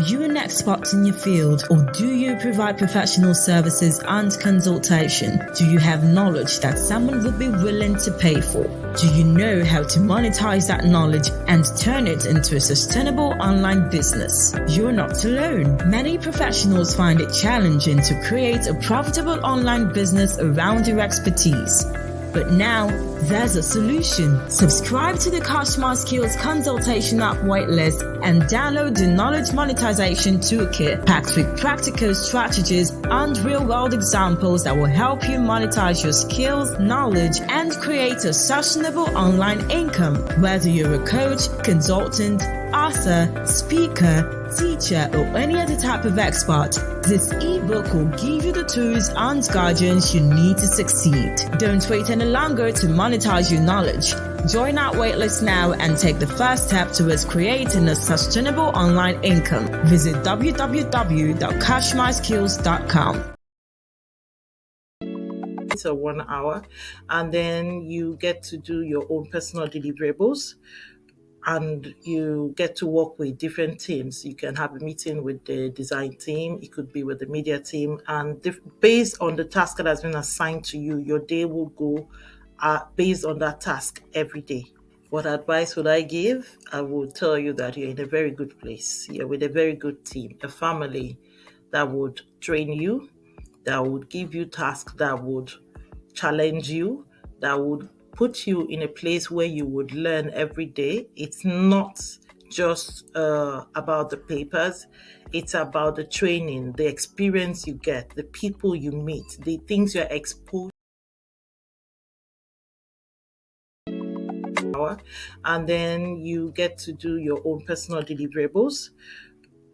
you an expert in your field, or do you provide professional services and consultation? Do you have knowledge that someone would be willing to pay for? Do you know how to monetize that knowledge and turn it into a sustainable online business? You're not alone. Many professionals find it challenging to create a profitable online business around their expertise. But now, there's a solution. Subscribe to the Customer Skills Consultation App waitlist and download the Knowledge Monetization Toolkit packed with practical strategies and real-world examples that will help you monetize your skills, knowledge, and create a sustainable online income. Whether you're a coach, consultant, author, speaker, teacher, or any other type of expert, this ebook will give you the tools and guidance you need to succeed. Don't wait any longer to monetize your knowledge. Join our waitlist now and take the first step towards creating a sustainable online income. Visit www.cashmyskills.com. It's a 1 hour, and then you get to do your own personal deliverables. And you get to work with different teams. You can have a meeting with the design team, it could be with the media team, and based on the task that has been assigned to you, your day will go based on that task every day. What advice would I give? I will tell you that you're in a very good place. You're with a very good team, a family that would train you, that would give you tasks that would challenge you, that would put you in a place where you would learn every day. It's not just about the papers. It's about the training, the experience you get, the people you meet, the things you're exposed to. And then you get to do your own personal deliverables.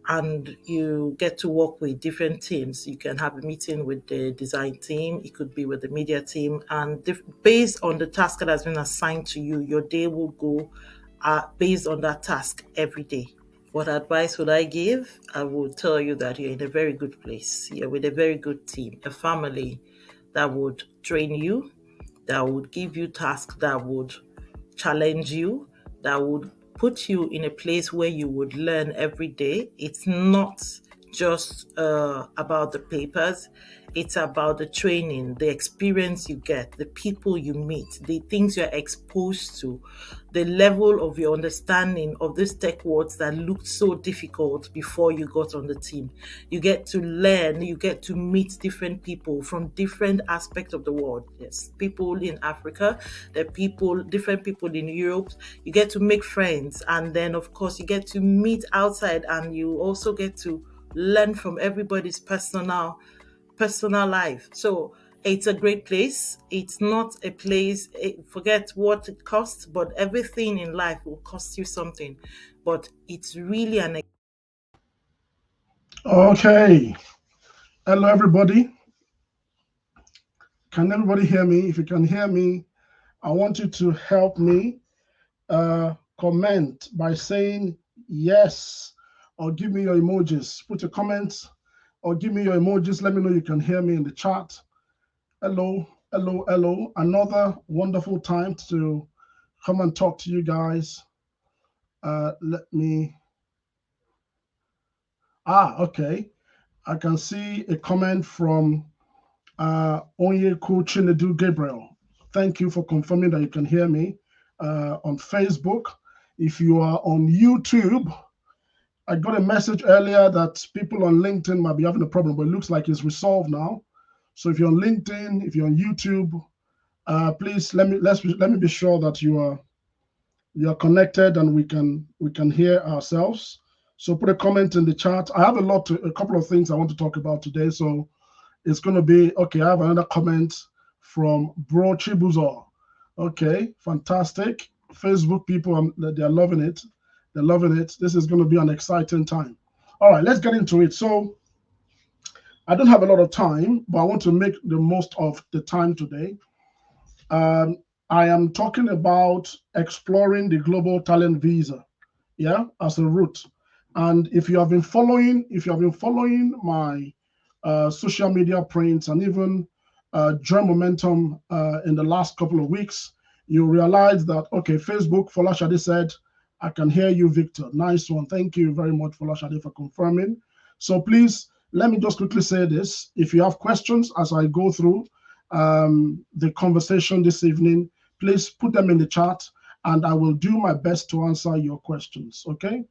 And you get to work with different teams. You can have a meeting with the design team, it could be with the media team, and based on the task that has been assigned to you, your day will go based on that task every day. What advice would I give? I will tell you that you're in a very good place. You're with a very good team, a family that would train you, that would give you tasks that would challenge you, that would put you in a place where you would learn every day. It's not just about the papers. It's about the training, the experience you get, the people you meet, the things you're exposed to, the level of your understanding of these tech words that looked so difficult before you got on the team. You get to learn, you get to meet different people from different aspects of the world. Yes, people in Africa, there are different people in Europe. You get to make friends, and then of course you get to meet outside, and you also get to learn from everybody's personal life. So it's a great place. It's not a place, forget what it costs, but everything in life will cost you something. But it's really an... Okay. Hello, everybody. Can everybody hear me? If you can hear me, I want you to help me comment by saying yes, or give me your emojis. Put your comments or give me your emojis. Let me know you can hear me in the chat. Hello, hello, hello. Another wonderful time to come and talk to you guys. Let me... okay. I can see a comment from Onyeku Chinedu Gabriel. Thank you for confirming that you can hear me on Facebook. If you are on YouTube, I got a message earlier that people on LinkedIn might be having a problem, but it looks like it's resolved now. So if you're on LinkedIn, if you're on YouTube, please let me be sure that you are connected and we can hear ourselves. So put a comment in the chat. I have a couple of things I want to talk about today. So it's going to be okay. I have another comment from Bro Chibuzo. Okay, fantastic. Facebook people, they're loving it. They're loving it. This is going to be an exciting time. All right, let's get into it. So I don't have a lot of time, but I want to make the most of the time today. I am talking about exploring the global talent visa, as a route. And if you have been following my social media prints and even Join Momentum in the last couple of weeks, you realize that, okay, Facebook, Folashade said, I can hear you, Victor. Nice one. Thank you very much, Folashade, for confirming. So please, let me just quickly say this. If you have questions as I go through the conversation this evening, please put them in the chat and I will do my best to answer your questions, okay?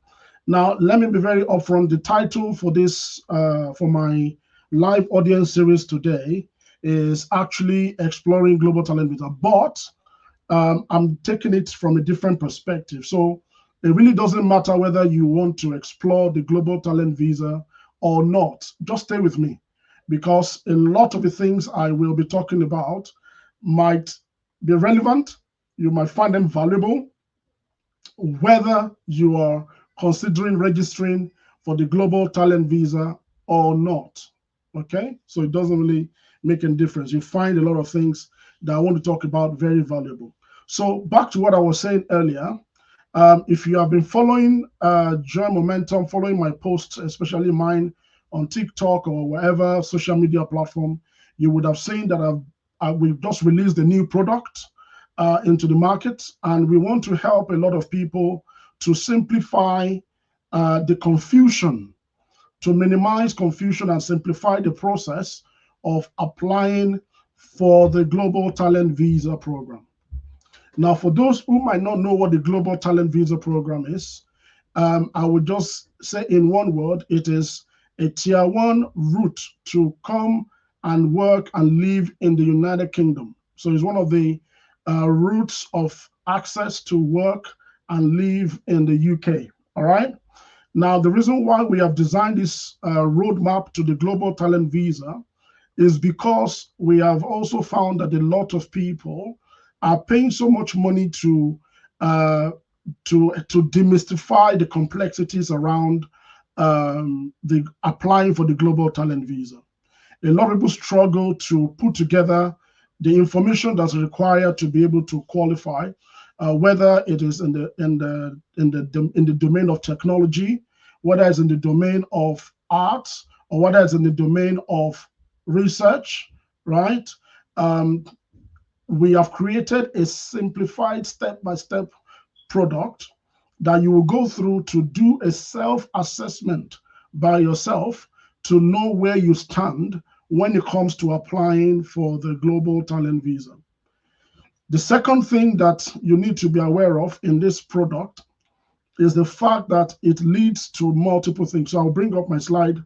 Now, let me be very upfront. The title for this, for my live audience series today is actually Exploring Global Talent Visa, but I'm taking it from a different perspective. So it really doesn't matter whether you want to explore the Global Talent Visa or not. Just stay with me, because a lot of the things I will be talking about might be relevant. You might find them valuable, whether you are considering registering for the Global Talent Visa or not. Okay, so it doesn't really make any difference. You find a lot of things that I want to talk about very valuable. So back to what I was saying earlier. If you have been following Join Momentum, following my posts, especially mine on TikTok or whatever social media platform, you would have seen that we've just released a new product into the market, and we want to help a lot of people to simplify the confusion, to minimize confusion and simplify the process of applying for the Global Talent Visa program. Now, for those who might not know what the Global Talent Visa program is, I would just say in one word, it is a tier 1 route to come and work and live in the United Kingdom. So it's one of the routes of access to work and live in the UK. All right. Now, the reason why we have designed this roadmap to the Global Talent Visa is because we have also found that a lot of people are paying so much money to demystify the complexities around the applying for the Global Talent Visa. A lot of people struggle to put together the information that's required to be able to qualify, whether it is in the domain of technology, whether it's in the domain of arts, or whether it's in the domain of research, right? We have created a simplified step-by-step product that you will go through to do a self-assessment by yourself to know where you stand when it comes to applying for the Global Talent Visa. The second thing that you need to be aware of in this product is the fact that it leads to multiple things. So I'll bring up my slide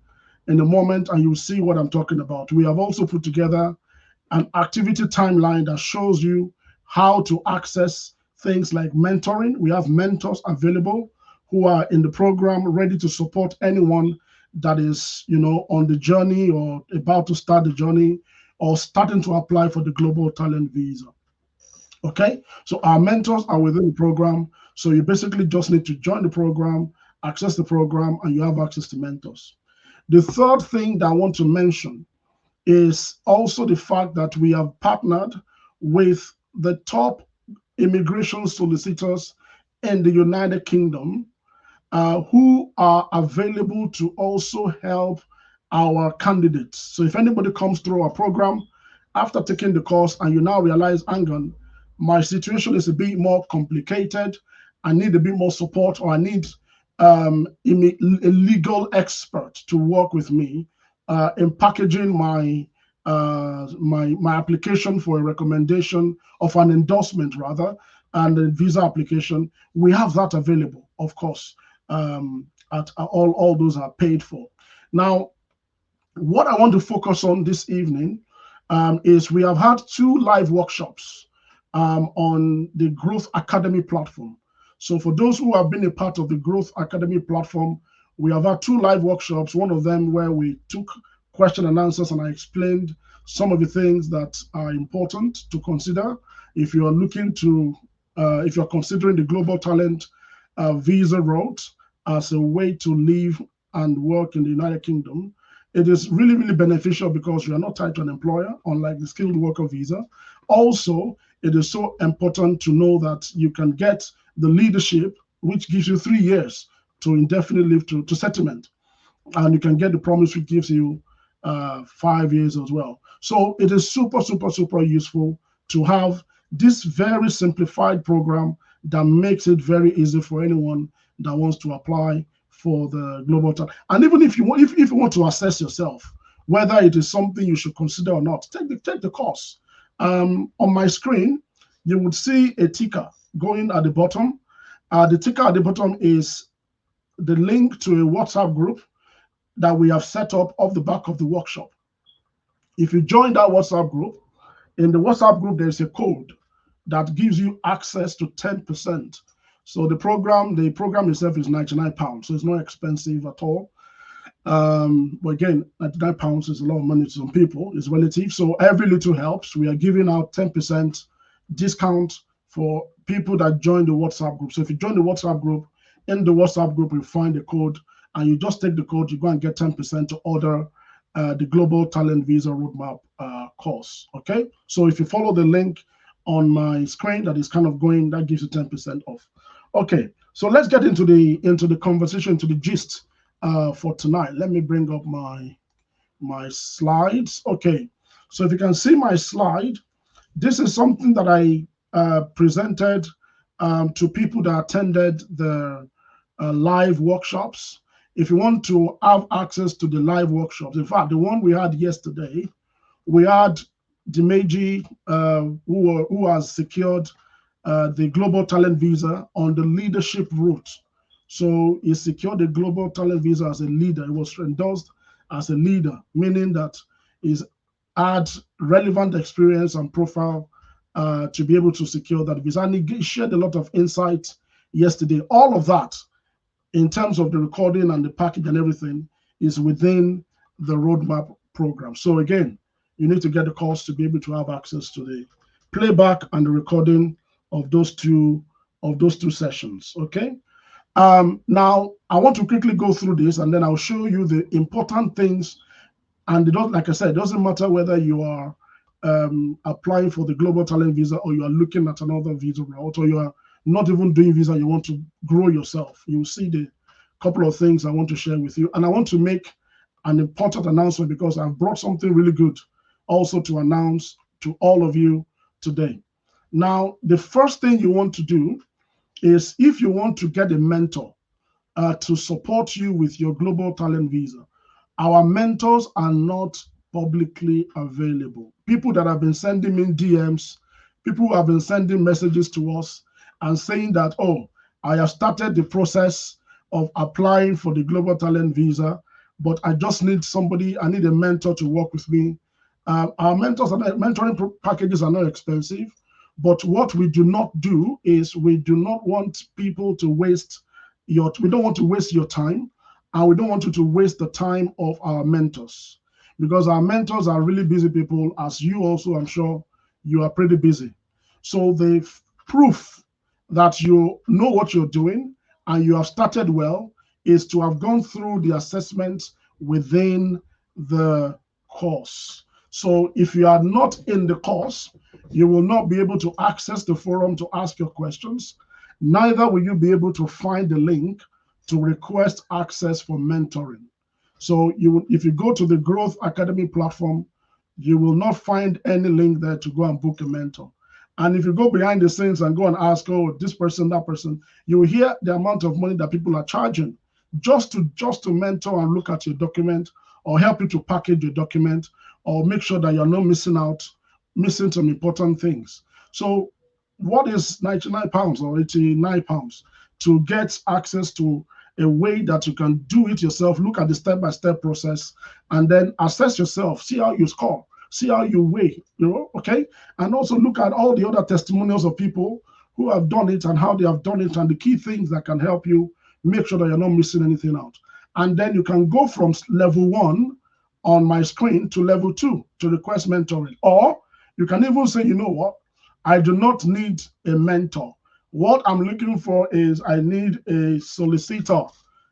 in a moment and you'll see what I'm talking about. We have also put together an activity timeline that shows you how to access things like mentoring. We have mentors available who are in the program ready to support anyone that is, on the journey or about to start the journey or starting to apply for the Global Talent Visa. Okay, so our mentors are within the program. So you basically just need to join the program, access the program, and you have access to mentors. The third thing that I want to mention is also the fact that we have partnered with the top immigration solicitors in the United Kingdom who are available to also help our candidates. So if anybody comes through our program after taking the course and you now realize, hang on, my situation is a bit more complicated, I need a bit more support, or I need a legal expert to work with me in packaging my application for a recommendation of an endorsement rather, and the visa application. We have that available, of course. At all those are paid for. Now, what I want to focus on this evening is we have had 2 live workshops on the Growth Academy platform. So for those who have been a part of the Growth Academy platform, we have had 2 live workshops, one of them where we took question and answers and I explained some of the things that are important to consider if you are looking to, if you're considering the Global Talent Visa route as a way to live and work in the United Kingdom. It is really, really beneficial because you are not tied to an employer, unlike the skilled worker visa. Also, it is so important to know that you can get the leadership, which gives you 3 years to indefinite leave to settlement. And you can get the promise, which gives you 5 years as well. So it is super, super, super useful to have this very simplified program that makes it very easy for anyone that wants to apply for the global talent. And even if you want, if you want to assess yourself, whether it is something you should consider or not, take the course. On my screen, you would see a ticker going at the bottom. The ticker at the bottom is the link to a WhatsApp group that we have set up off the back of the workshop. If you join that WhatsApp group, in the WhatsApp group, there's a code that gives you access to 10%. So the program itself is £99, so it's not expensive at all. But again, £99 is a lot of money to some people. It's relative. So every little helps. We are giving out 10% discount for people that join the WhatsApp group. So if you join the WhatsApp group, in the WhatsApp group, you find the code, and you just take the code, you go and get 10% to order the Global Talent Visa Roadmap course. Okay, so if you follow the link on my screen that is kind of going, that gives you 10% off. Okay, so let's get into the conversation, to the gist for tonight. Let me bring up my slides. Okay, so if you can see my slide, this is something that I presented to people that attended the live workshops. If you want to have access to the live workshops, in fact, the one we had yesterday, we had Dimeji, who has secured the Global Talent Visa on the leadership route. So he secured the Global Talent Visa as a leader. He was endorsed as a leader, meaning that he's had relevant experience and profile to be able to secure that visa. And he shared a lot of insights yesterday. All of that, in terms of the recording and the package and everything, is within the roadmap program. So again, you need to get the course to be able to have access to the playback and the recording of those two sessions. Okay. Now I want to quickly go through this, and then I'll show you the important things. And like I said, it doesn't matter whether you are applying for the Global Talent Visa, or you are looking at another visa route, or you are not even doing visa, you want to grow yourself. You'll see the couple of things I want to share with you. And I want to make an important announcement, because I've brought something really good also to announce to all of you today. Now, the first thing you want to do is, if you want to get a mentor to support you with your Global Talent Visa, our mentors are not publicly available. People that have been sending me DMs, people who have been sending messages to us and saying that, oh, I have started the process of applying for the Global Talent Visa, but I just need somebody, I need a mentor to work with me. Our mentors and mentoring packages are not expensive, but what we do not do is, we do not want people to waste we don't want to waste your time, and we don't want you to waste the time of our mentors, because our mentors are really busy people, as you also, I'm sure you are pretty busy. So the proof that you know what you're doing and you have started well is to have gone through the assessment within the course. So if you are not in the course, you will not be able to access the forum to ask your questions. Neither will you be able to find the link to request access for mentoring. So if you go to the Growth Academy platform, you will not find any link there to go and book a mentor. And if you go behind the scenes and go and ask, oh, this person, that person, you will hear the amount of money that people are charging just to mentor and look at your document, or help you to package your document, or make sure that you're not missing some important things. So what is £99 or £89 to get access to a way that you can do it yourself, look at the step-by-step process, and then assess yourself, see how you score, see how you weigh, okay? And also look at all the other testimonials of people who have done it and how they have done it, and the key things that can help you make sure that you're not missing anything out. And then you can go from level 1 on my screen to level 2 to request mentoring. Or you can even say, you know what, I do not need a mentor. What I'm looking for is, I need a solicitor.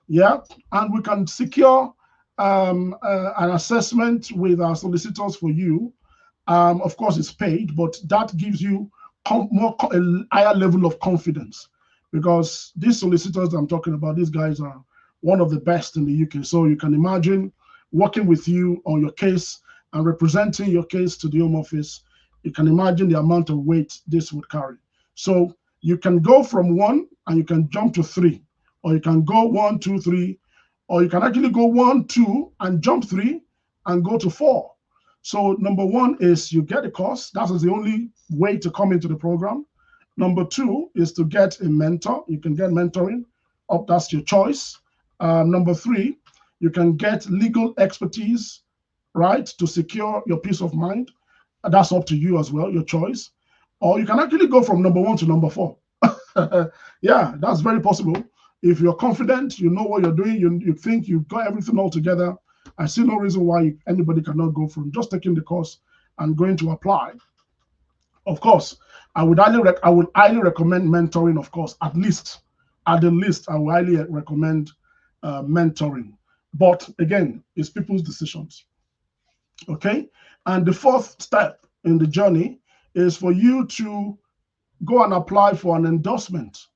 Yeah, and we can secure an assessment with our solicitors for you. Of course, it's paid, but that gives you a higher level of confidence, because these solicitors I'm talking about, these guys are one of the best in the UK. So you can imagine working with you on your case and representing your case to the Home Office. You can imagine the amount of weight this would carry. So You can go from 1 and you can jump to 3, or you can go 1, 2, 3, or you can actually go 1, 2 and jump 3 and go to 4. So number 1 is you get a course. That is the only way to come into the program. Number 2 is to get a mentor. You can get mentoring. That's your choice. Number 3, you can get legal expertise, right, to secure your peace of mind. That's up to you as well, your choice. Or you can actually go from number 1 to number 4. Yeah, that's very possible. If you're confident, you know what you're doing, you think you've got everything all together, I see no reason why anybody cannot go from just taking the course and going to apply. Of course, I would highly recommend mentoring, of course, at the least, I would highly recommend mentoring. But again, it's people's decisions. Okay? And the 4th step in the journey is for you to go and apply for an endorsement,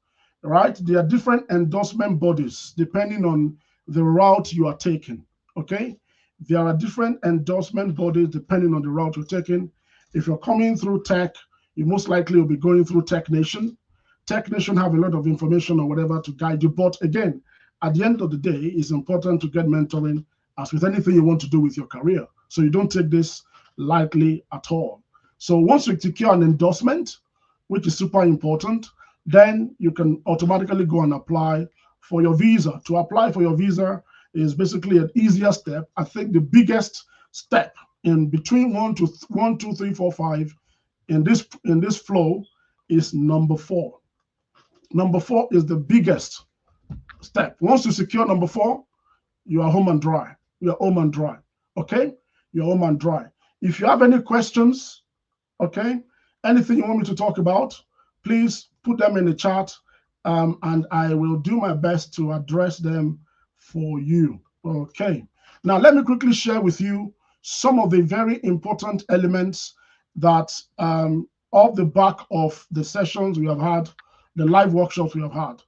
right? There are different endorsement bodies depending on the route you are taking, okay? There are different endorsement bodies depending on the route you're taking. If you're coming through tech, you most likely will be going through Tech Nation. Tech Nation have a lot of information or whatever to guide you. But again, at the end of the day, it's important to get mentoring as with anything you want to do with your career. So you don't take this lightly at all. So once you secure an endorsement, which is super important, then you can automatically go and apply for your visa. To apply for your visa is basically an easier step. I think the biggest step in between 1, 2, 3, 4, 5 in this flow is number 4. Number 4 is the biggest step. Once you secure number 4, you are home and dry. You are home and dry. Okay? You're home and dry. If you have any questions, okay, anything you want me to talk about, please put them in the chat, and I will do my best to address them for you. Okay. Now, let me quickly share with you some of the very important elements that off the back of the sessions we have had, the live workshops we have had.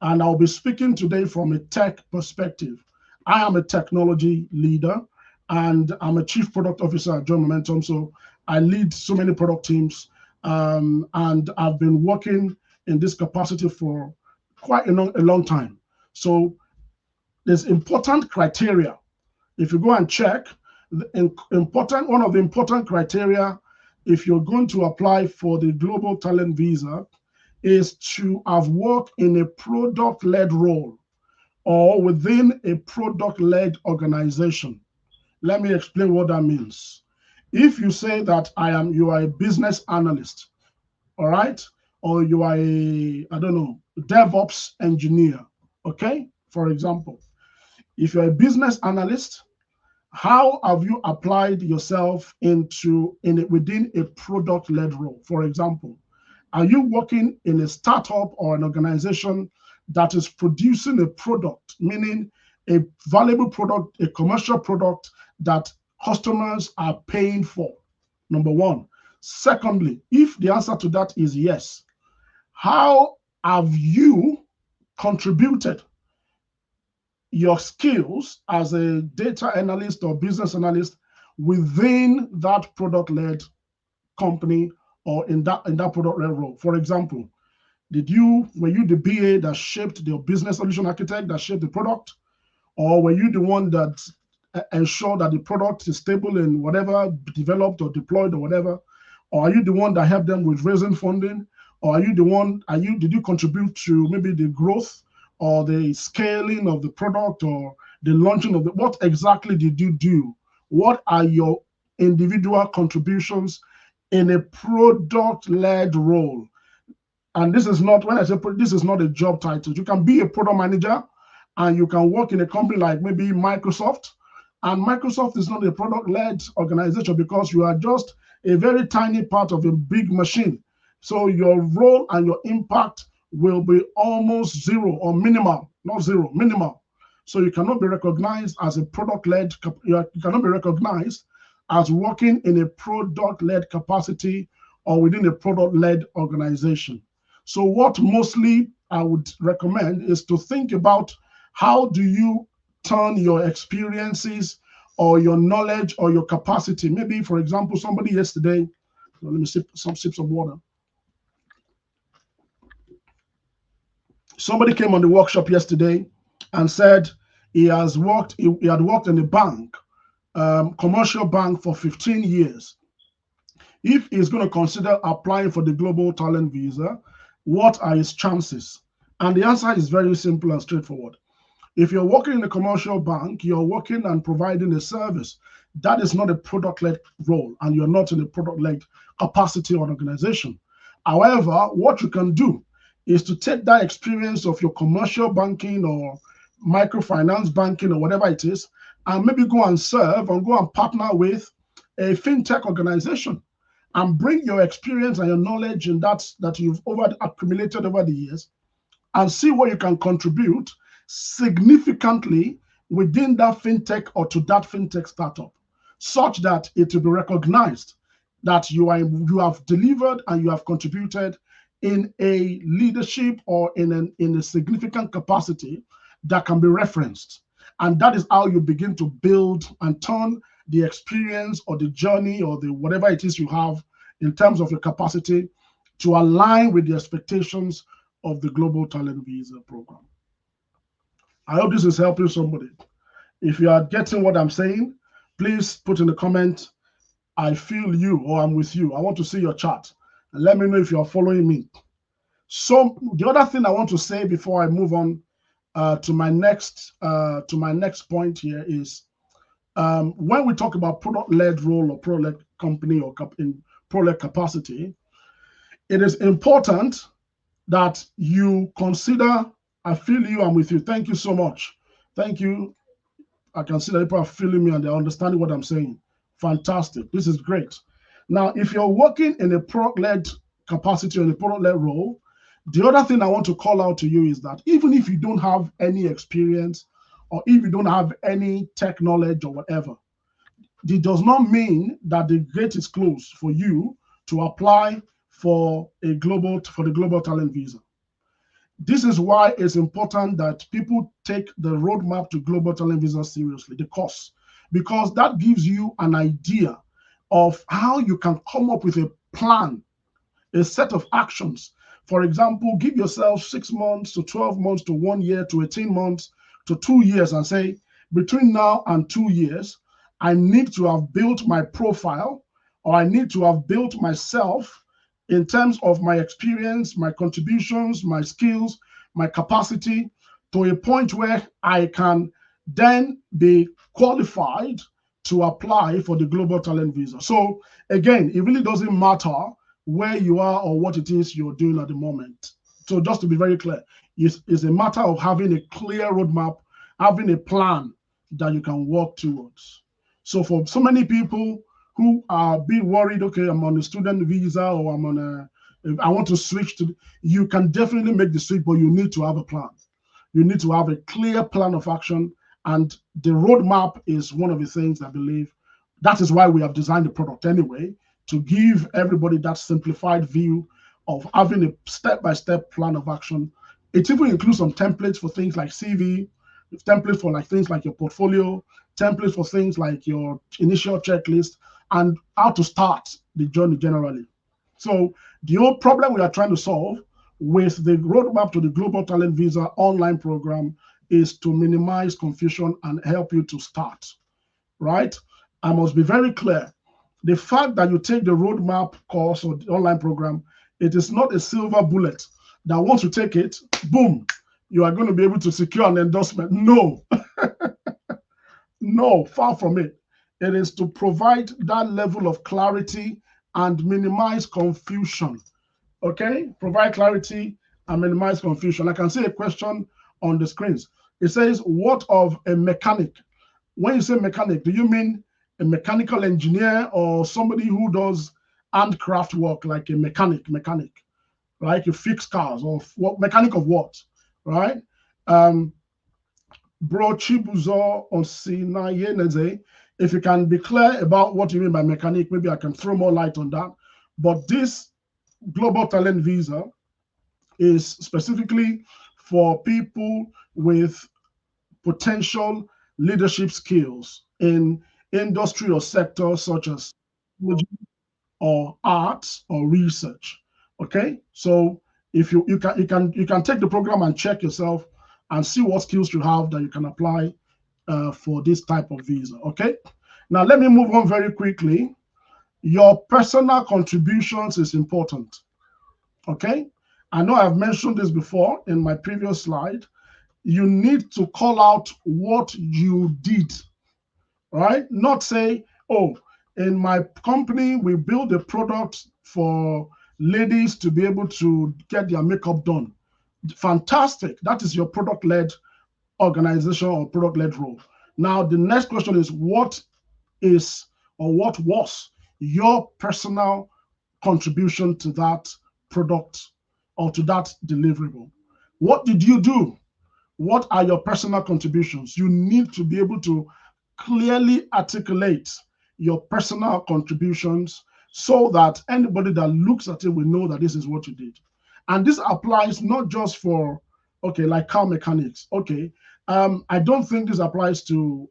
And I'll be speaking today from a tech perspective. I am a technology leader, and I'm a chief product officer at Join Momentum. So I lead so many product teams, and I've been working in this capacity for quite a long time. So there's important criteria. If you go and check, one of the important criteria if you're going to apply for the Global Talent Visa is to have worked in a product-led role or within a product-led organization. Let me explain what that means. If you say that you are a business analyst, all right, or you are a, I don't know, DevOps engineer, okay, for example, if you're a business analyst, how have you applied yourself within a product-led role? For example, are you working in a startup or an organization that is producing a product, meaning a valuable product, a commercial product that customers are paying for? Number one. Secondly, if the answer to that is yes, how have you contributed your skills as a data analyst or business analyst within that product-led company or in that product-led role? For example, were you the BA that shaped the business solution architect that shaped the product? Or were you the one that ensured that the product is stable in whatever developed or deployed or whatever? Or are you the one that helped them with raising funding? Or did you contribute to maybe the growth or the scaling of the product or the launching of what exactly did you do? What are your individual contributions in a product-led role? And this is not, when I say this is not a job title. You can be a product manager and you can work in a company like maybe Microsoft. And Microsoft is not a product-led organization because you are just a very tiny part of a big machine. So your role and your impact will be almost zero or minimal, not zero, minimal. So you cannot be recognized as a product-led, you cannot be recognized as working in a product-led capacity or within a product-led organization. So what mostly I would recommend is to think about how do you turn your experiences or your knowledge or your capacity. Maybe, for example, somebody yesterday, let me sip some water. Somebody came on the workshop yesterday and said he had worked in a bank, commercial bank, for 15 years. If he's going to consider applying for the global talent visa, what are his chances? And the answer is very simple and straightforward. If you're working in a commercial bank, you're working and providing a service. That is not a product-led role, and you're not in a product-led capacity or organization. However, what you can do is to take that experience of your commercial banking or microfinance banking or whatever it is, and maybe go and serve and go and partner with a fintech organization and bring your experience and your knowledge and that you've accumulated over the years, and see what you can contribute significantly within that fintech or to that fintech startup, such that it will be recognized that you have delivered and you have contributed in a leadership or in a significant capacity that can be referenced. And that is how you begin to build and turn the experience or the journey or the whatever it is you have in terms of your capacity to align with the expectations of the Global Talent Visa program. I hope this is helping somebody. If you are getting what I'm saying, please put in the comment, I feel you, or I'm with you. I want to see your chat and let me know if you are following me. So the other thing I want to say before I move on to my next point here is when we talk about product-led role or product-led company or in product capacity, it is important that you consider, I feel you, I'm with you. Thank you so much. Thank you. I can see that people are feeling me and they're understanding what I'm saying. Fantastic. This is great. Now, if you're working in a product-led capacity or in a product-led role, the other thing I want to call out to you is that even if you don't have any experience or if you don't have any tech knowledge or whatever, it does not mean that the gate is closed for you to apply for the global talent visa. This is why it's important that people take the roadmap to global talent visa seriously, the course, because that gives you an idea of how you can come up with a plan, a set of actions. For example, give yourself 6 months to 12 months to 1 year to 18 months to 2 years and say, between now and 2 years, I need to have built my profile, or I need to have built myself in terms of my experience, my contributions, my skills, my capacity, to a point where I can then be qualified to apply for the global talent visa. So again, it really doesn't matter where you are or what it is you're doing at the moment. So just to be very clear, it's a matter of having a clear roadmap, having a plan that you can work towards. So for so many people who are being worried, okay, I'm on a student visa or I want to switch to, you can definitely make the switch, but you need to have a plan. You need to have a clear plan of action, and the roadmap is one of the things I believe. That is why we have designed the product anyway, to give everybody that simplified view of having a step-by-step plan of action. It even includes some templates for things like CV, templates for like things like your portfolio, templates for things like your initial checklist, and how to start the journey generally. So the whole problem we are trying to solve with the roadmap to the Global Talent Visa online program is to minimize confusion and help you to start, right? I must be very clear. The fact that you take the roadmap course or the online program, it is not a silver bullet that once you take it, boom, you are going to be able to secure an endorsement. No, no, far from it. It is to provide that level of clarity and minimize confusion. Okay, provide clarity and minimize confusion. I can see a question on the screens. It says, what of a mechanic? When you say mechanic, do you mean a mechanical engineer or somebody who does handcraft work, like a mechanic, right? You fix cars, or what, mechanic of what, right? Bro Chibuzo Osinayeneze, if you can be clear about what you mean by mechanic, maybe I can throw more light on that. But this Global Talent Visa is specifically for people with potential leadership skills in industry or sectors such as or arts or research. Okay, so If you can take the program and check yourself and see what skills you have that you can apply for this type of visa. Okay. Now let me move on very quickly. Your personal contributions is important. Okay. I know I've mentioned this before in my previous slide. You need to call out what you did, right? Not say, oh, in my company, we build a product for ladies to be able to get their makeup done. Fantastic. That is your product-led organization or product-led role. Now, the next question is what is or what was your personal contribution to that product or to that deliverable? What did you do? What are your personal contributions? You need to be able to clearly articulate your personal contributions so that anybody that looks at it will know that this is what you did. And this applies not just for, okay, like car mechanics. Okay, I don't think this applies to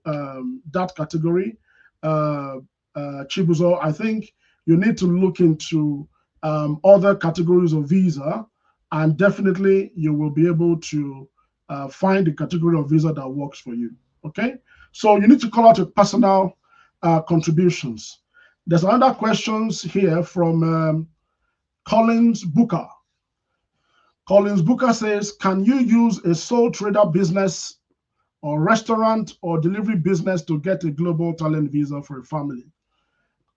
that category, Chibuzo. I think you need to look into other categories of visa, and definitely you will be able to find the category of visa that works for you. Okay, so you need to call out your personal contributions. There's another questions here from Collins Booker. Collins Booker says, can you use a sole trader business or restaurant or delivery business to get a global talent visa for a family?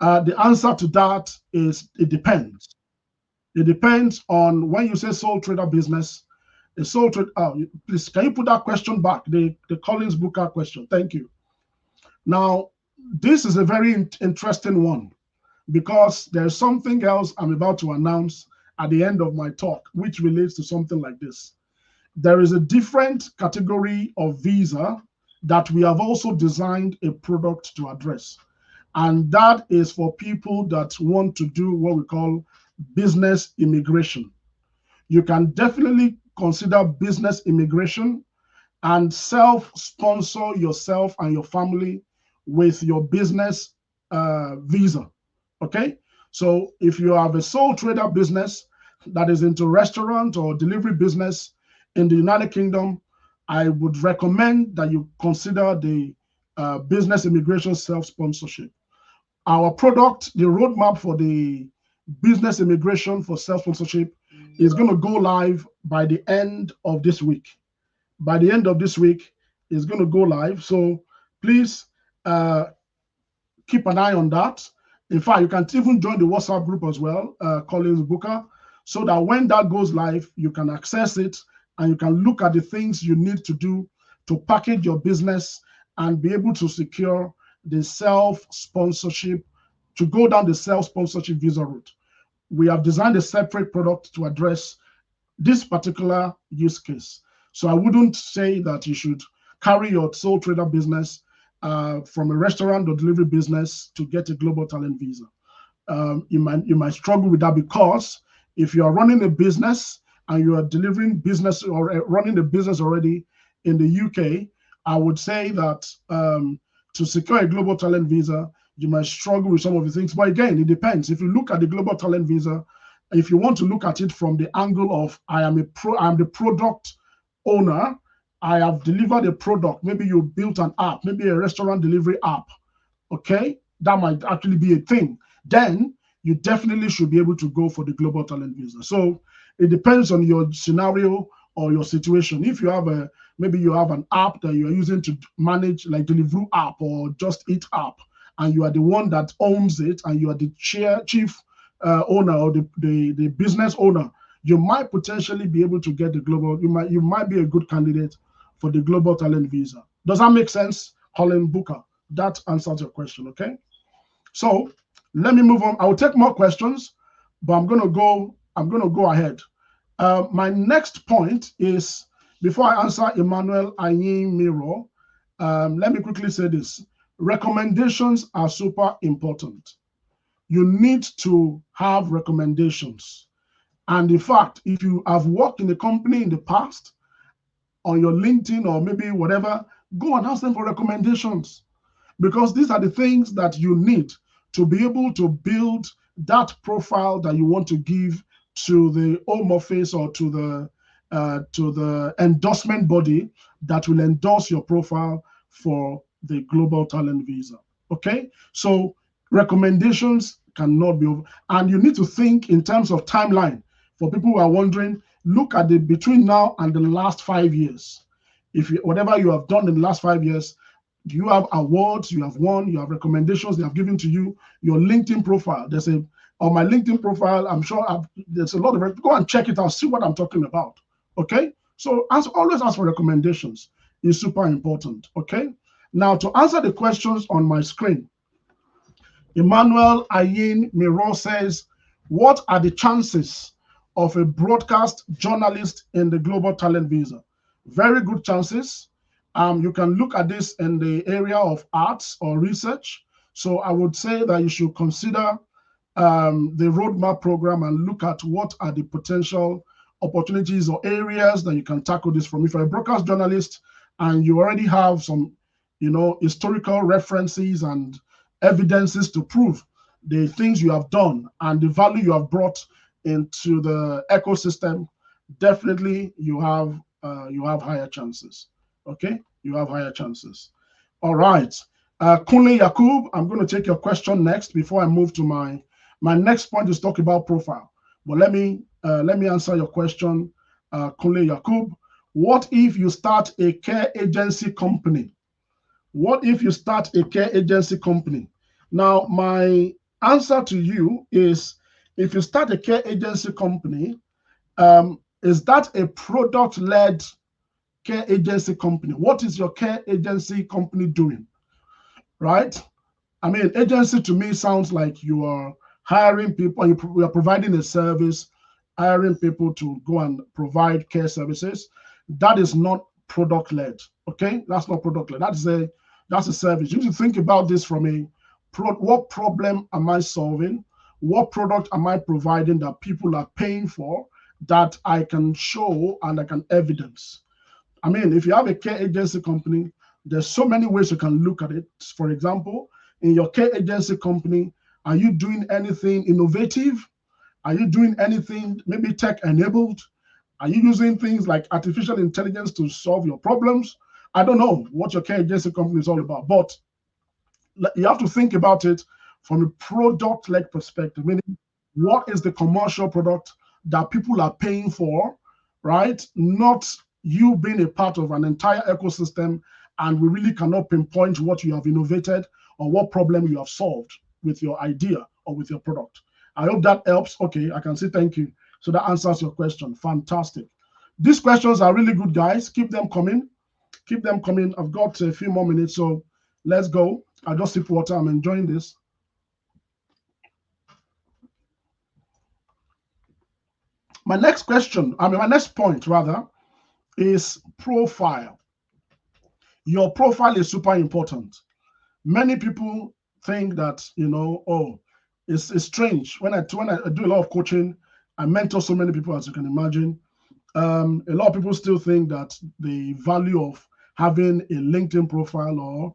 The answer to that is it depends. It depends on when you say sole trader business. A sole trader, please, can you put that question back? The Collins Booker question. Thank you. Now, this is a very interesting one because there's something else I'm about to announce at the end of my talk, which relates to something like this. There is a different category of visa that we have also designed a product to address. And that is for people that want to do what we call business immigration. You can definitely consider business immigration and self-sponsor yourself and your family with your business visa. Okay, so if you have a sole trader business that is into restaurant or delivery business in the United Kingdom, I would recommend that you consider the business immigration self-sponsorship. Our product, the roadmap for the business immigration for self-sponsorship is going to go live by the end of this week. By the end of this week, it's going to go live. So please keep an eye on that. In fact, you can even join the WhatsApp group as well, Collins Booker, so that when that goes live, you can access it and you can look at the things you need to do to package your business and be able to secure the self-sponsorship, to go down the self-sponsorship visa route. We have designed a separate product to address this particular use case. So I wouldn't say that you should carry your sole trader business from a restaurant or delivery business to get a global talent visa. You might struggle with that because if you are running a business and you are delivering business or running a business already in the UK, I would say that to secure a global talent visa, you might struggle with some of the things. But again, it depends. If you look at the global talent visa, if you want to look at it from the angle of I am the product owner, I have delivered a product. Maybe you built an app, maybe a restaurant delivery app. Okay, that might actually be a thing. Then you definitely should be able to go for the global talent visa. So it depends on your scenario or your situation. If you have maybe you have an app that you're using to manage, like Deliveroo app or Just Eat app, and you are the one that owns it, and you are the chief owner or the business owner, you might potentially be able to get the global. You might be a good candidate for the global talent visa. Does that make sense, Colin Booker? That answers your question. Okay. So let me move on. I will take more questions, but I'm gonna go ahead. My next point is, before I answer Emmanuel Ayin Miro, let me quickly say this. Recommendations are super important. You need to have recommendations. And in fact, if you have worked in a company in the past, on your LinkedIn or maybe whatever, go and ask them for recommendations, because these are the things that you need to be able to build that profile that you want to give to the Home Office or to the endorsement body that will endorse your profile for the Global Talent Visa. Okay, so recommendations cannot be over, and you need to think in terms of timeline. For people who are wondering, look at the between now and the last 5 years. If you, whatever you have done in the last 5 years, do you have awards you have won, you have recommendations they have given to you, your LinkedIn profile. There's a on my LinkedIn profile, I'm sure there's a lot of, go and check it out, see what I'm talking about. Okay, so always ask for recommendations is super important. Okay, now to answer the questions on my screen, Emmanuel Ayin Miro says, what are the chances of a broadcast journalist in the Global Talent Visa? Very good chances. You can look at this in the area of arts or research. So I would say that you should consider the roadmap program and look at what are the potential opportunities or areas that you can tackle this from. If you're a broadcast journalist and you already have some, historical references and evidences to prove the things you have done and the value you have brought into the ecosystem, definitely you have higher chances. Okay, you have higher chances. All right, Kunle Yakub, I'm going to take your question next before I move to my next point is talk about profile. But let me answer your question, Kunle Yakub. What if you start a care agency company? What if you start a care agency company? Now, my answer to you is, if you start a care agency company, is that a product-led care agency company? What is your care agency company doing? Right? I mean, agency to me sounds like you are hiring people, you are providing a service, hiring people to go and provide care services. That is not product-led. Okay, that's not product-led. That's a service. You need to think about this from what problem am I solving? What product am I providing that people are paying for that I can show and I can evidence? I mean, if you have a care agency company, there's so many ways you can look at it. For example, in your care agency company, are you doing anything innovative? Are you doing anything maybe tech-enabled? Are you using things like artificial intelligence to solve your problems? I don't know what your care agency company is all about, but you have to think about it from a product-led perspective, meaning what is the commercial product that people are paying for, right? Not you being a part of an entire ecosystem and we really cannot pinpoint what you have innovated or what problem you have solved with your idea or with your product. I hope that helps. Okay, I can say thank you. So that answers your question. Fantastic. These questions are really good, guys. Keep them coming. Keep them coming. I've got a few more minutes, so let's go. I'll just sip water. I'm enjoying this. My next point rather, is profile. Your profile is super important. Many people think that, it's strange. When I do a lot of coaching, I mentor so many people, as you can imagine. A lot of people still think that the value of having a LinkedIn profile, or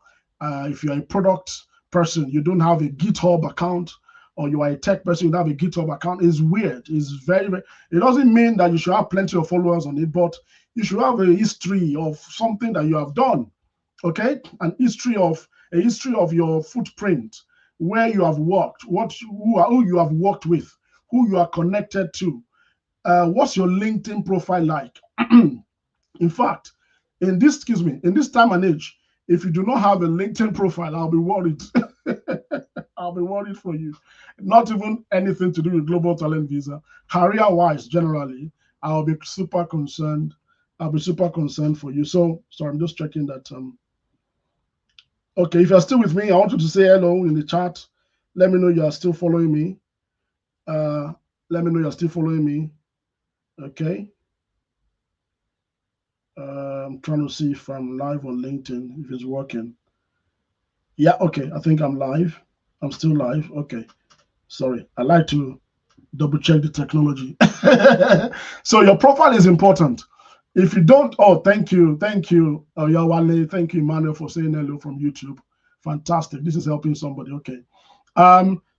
if you're a product person, you don't have a GitHub account, or you are a tech person, you don't have a GitHub account, is weird. It's very, very, it doesn't mean that you should have plenty of followers on it, but you should have a history of something that you have done. Okay, a history of your footprint, where you have worked, who you have worked with, who you are connected to. What's your LinkedIn profile like? In fact, in this time and age, if you do not have a LinkedIn profile, I'll be worried. I'll be worried for you. Not even anything to do with Global Talent Visa. Career-wise, generally, I'll be super concerned. I'll be super concerned for you. So, sorry, I'm just checking that. Okay, if you're still with me, I want you to say hello in the chat. Let me know you are still following me. Let me know you're still following me. Okay. I'm trying to see if I'm live on LinkedIn, if it's working. Yeah, okay. I think I'm live. I'm still live. Okay. Sorry. I like to double check the technology. So your profile is important. If you don't, thank you, Yawale, thank you, Emmanuel, for saying hello from YouTube. Fantastic. This is helping somebody. Okay.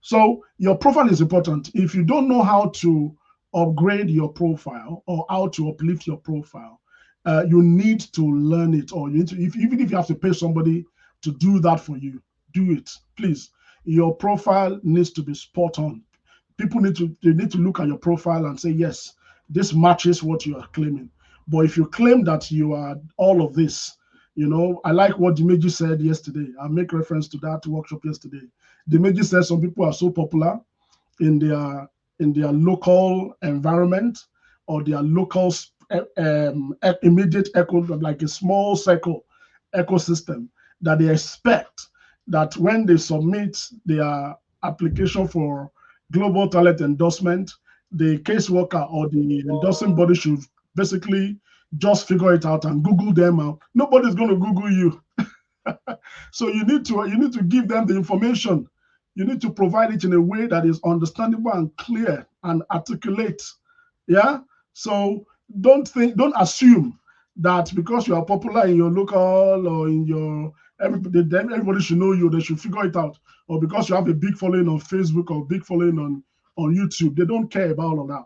So your profile is important. If you don't know how to upgrade your profile or how to uplift your profile, you need to learn it, or you need to, even if you have to pay somebody to do that for you, do it, please. Your profile needs to be spot on. People need to look at your profile and say, yes, this matches what you are claiming. But if you claim that you are all of this, I like what Dimeji said yesterday. I make reference to that workshop yesterday. Dimeji said some people are so popular in their local environment or their local immediate echo, like a small circle ecosystem, that they expect that when they submit their application for global talent endorsement, the caseworker or the endorsing body should basically just figure it out and Google them out. Nobody's going to Google you. So you need to give them the information. You need to provide it in a way that is understandable and clear and articulate. Yeah. So don't assume that because you are popular in your local or in your everybody should know you, they should figure it out. Or because you have a big following on Facebook or big following on YouTube, they don't care about all of that.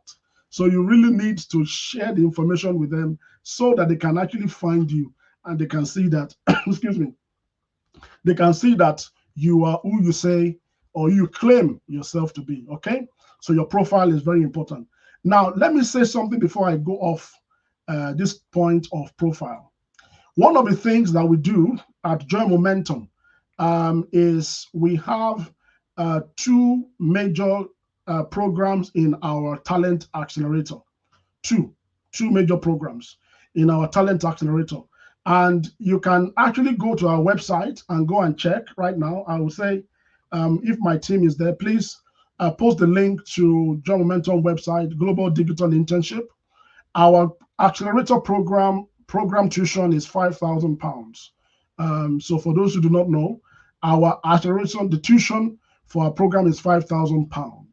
So you really need to share the information with them so that they can actually find you and they can see that, excuse me, they can see that you are who you say or you claim yourself to be. Okay, so your profile is very important. Now let me say something before I go off this point of profile. One of the things that we do at Joy Momentum is we have two major programs in our talent accelerator. Two major programs in our talent accelerator. And you can actually go to our website and go and check right now. I will say, if my team is there, please post the link to Joy Momentum website, Global Digital Internship. Our accelerator program tuition is £5,000. So for those who do not know, our accelerator, the tuition for our program is £5,000.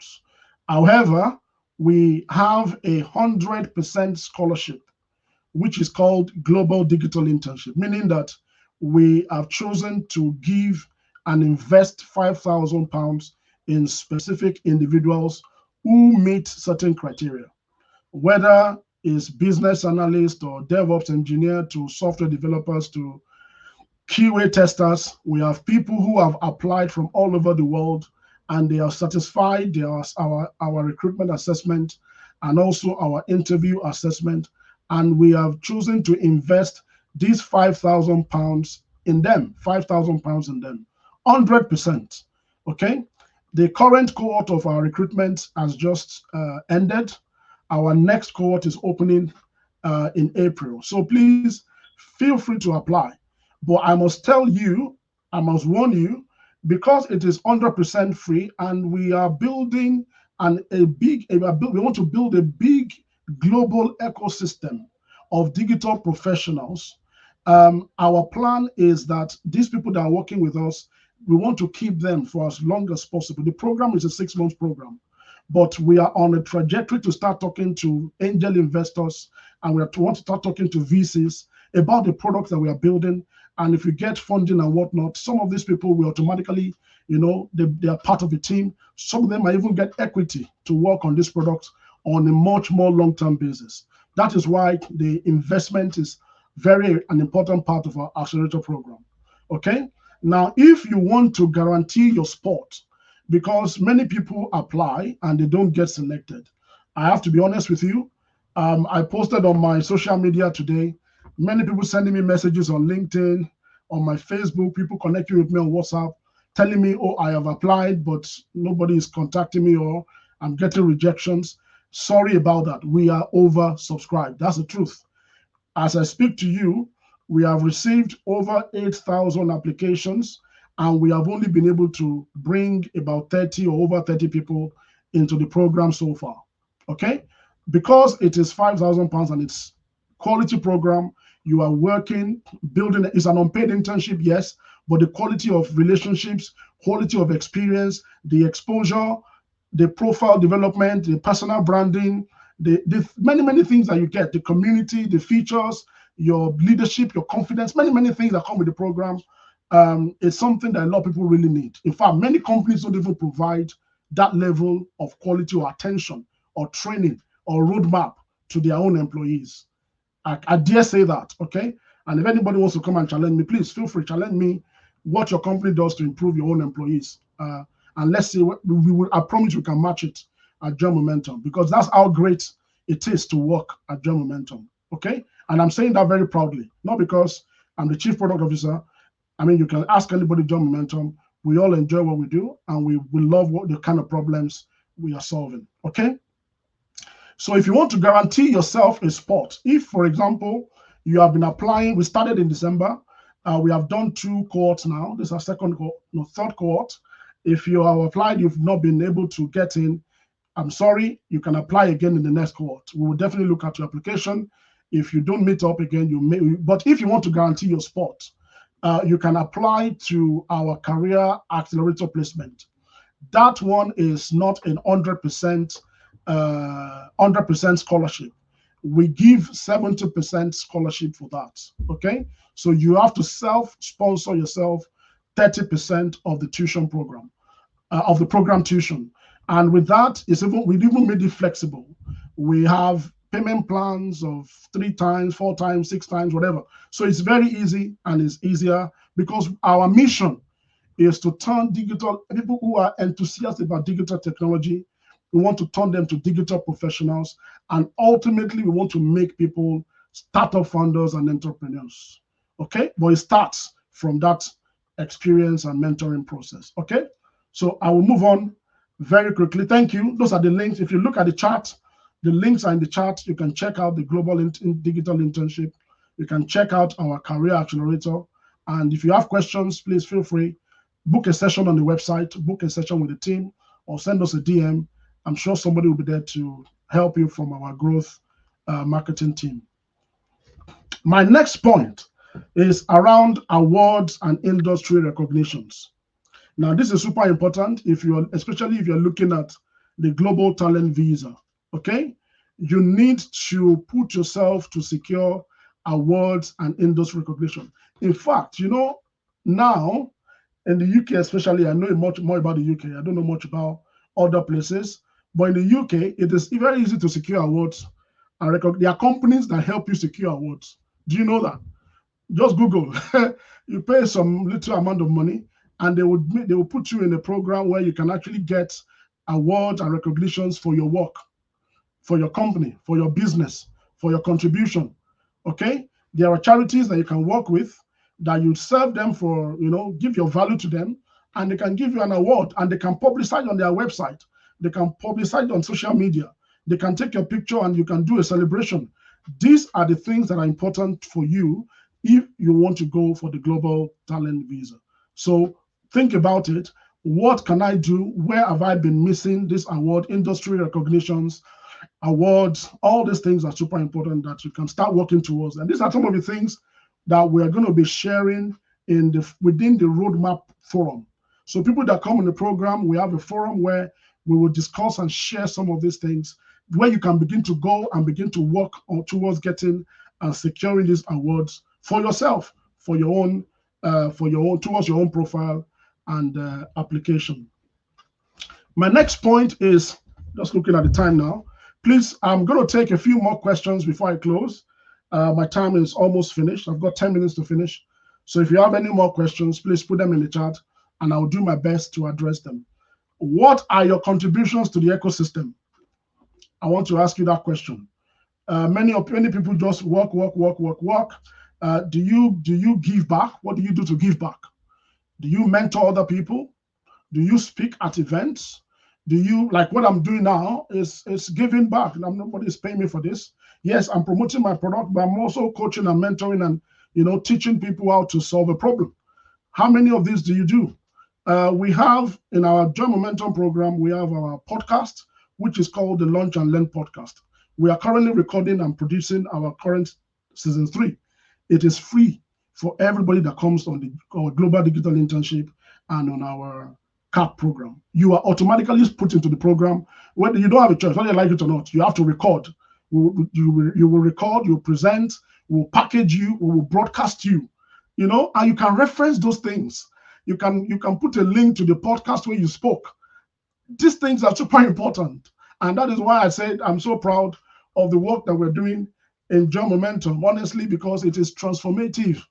However, we have 100% scholarship, which is called Global Digital Internship, meaning that we have chosen to give and invest £5,000 in specific individuals who meet certain criteria, whether it's business analyst or DevOps engineer to software developers to QA testers. We have people who have applied from all over the world and they are satisfied. They are our recruitment assessment and also our interview assessment. And we have chosen to invest these £5,000 in them, £5,000 in them, 100%. Okay. The current cohort of our recruitment has just ended. Our next cohort is opening in April. So please feel free to apply. But I must tell you, I must warn you, because it is 100% free and we are building we want to build a big global ecosystem of digital professionals. Our plan is that these people that are working with us, we want to keep them for as long as possible. The program is a 6-month program, but we are on a trajectory to start talking to angel investors and we want to start talking to VCs about the products that we are building. And if we get funding and whatnot, some of these people will automatically, they are part of the team. Some of them might even get equity to work on this product on a much more long-term basis. That is why the investment is an important part of our accelerator program. Okay. Now, if you want to guarantee your spot, because many people apply and they don't get selected, I have to be honest with you. I posted on my social media today, many people sending me messages on LinkedIn, on my Facebook, people connecting with me on WhatsApp, telling me, oh, I have applied, but nobody is contacting me or I'm getting rejections. Sorry about that. We are oversubscribed. That's the truth. As I speak to you, we have received over 8,000 applications and we have only been able to bring about 30 or over 30 people into the program so far. Okay? Because it is £5,000 and it's quality program, you are working, building, it's an unpaid internship, yes, but the quality of relationships, quality of experience, the exposure, the profile development, the personal branding, the many things that you get, the community, the features, your leadership, your confidence, many things that come with the program. It's something that a lot of people really need. In fact, many companies don't even provide that level of quality or attention or training or roadmap to their own employees. I dare say that, okay? And if anybody wants to come and challenge me, please feel free, challenge me what your company does to improve your own employees. And let's see, I promise we can match it at Join Momentum, because that's how great it is to work at Join Momentum, okay? And I'm saying that very proudly, not because I'm the chief product officer. I mean, you can ask anybody Join Momentum. We all enjoy what we do, and we love the kind of problems we are solving, okay? So if you want to guarantee yourself a spot, if, for example, you have been applying, we started in December, we have done 2 cohorts now. This is our third cohort. If you have applied, you've not been able to get in, I'm sorry, you can apply again in the next cohort. We will definitely look at your application. If you don't meet up again, you may, but if you want to guarantee your spot, you can apply to our career accelerator placement. That one is not an 100% scholarship. We give 70% scholarship for that. Okay, so you have to self-sponsor yourself 30% of the tuition program, of the program tuition. And with that, we've even made it flexible. We have payment plans of 3 times, 4 times, 6 times, whatever. So it's very easy, and it's easier because our mission is to turn people who are enthusiastic about digital technology. We want to turn them to digital professionals, and ultimately we want to make people startup founders and entrepreneurs. Okay, but it starts from that experience and mentoring process. Okay, so I will move on very quickly. Thank you. Those are the links. If you look at the chart, the links are in the chart. You can check out the Global Digital Internship. You can check out our Career Accelerator. And if you have questions, please feel free. Book a session on the website, book a session with the team, or send us a DM. I'm sure somebody will be there to help you from our growth marketing team. My next point is around awards and industry recognitions. Now, this is super important especially if you're looking at the global talent visa. Okay, you need to put yourself to secure awards and industry recognition. In fact, now in the UK, especially, I know much more about the UK. I don't know much about other places, but in the UK, it is very easy to secure awards and there are companies that help you secure awards. Do you know that? Just Google. You pay some little amount of money, and they will put you in a program where you can actually get awards and recognitions for your work, for your company, for your business, for your contribution. Okay, there are charities that you can work with that you serve them for, give your value to them, and they can give you an award, and they can publicize on their website. They can publicize on social media. They can take your picture and you can do a celebration. These are the things that are important for you if you want to go for the global talent visa. So think about it. What can I do? Where have I been missing this award? Industry recognitions, awards, all these things are super important that you can start working towards. And these are some of the things that we're going to be sharing within the roadmap forum. So people that come in the program, we have a forum where we will discuss and share some of these things, where you can begin to go and begin to work towards getting and securing these awards for yourself, for your own, towards your own profile and application. My next point is, just looking at the time now, please, I'm going to take a few more questions before I close. My time is almost finished. I've got 10 minutes to finish. So if you have any more questions, please put them in the chat and I'll do my best to address them. What are your contributions to the ecosystem? I want to ask you that question. Many people just work. Do you give back? What do you do to give back? Do you mentor other people? Do you speak at events? Do you, like what I'm doing now is giving back? Nobody's paying me for this. Yes, I'm promoting my product, but I'm also coaching and mentoring and teaching people how to solve a problem. How many of these do you do? We have in our Join Momentum program, we have our podcast, which is called the Launch and Learn podcast. We are currently recording and producing our current season 3. It is free for everybody that comes on our Global Digital Internship and on our CAP program. You are automatically put into the program. Whether you don't have a choice, whether you like it or not, you have to record. You will record, you will present, we will package you, we will broadcast you, and you can reference those things. You can put a link to the podcast where you spoke. These things are super important. And that is why I said I'm so proud of the work that we're doing in Join Momentum, honestly, because it is transformative.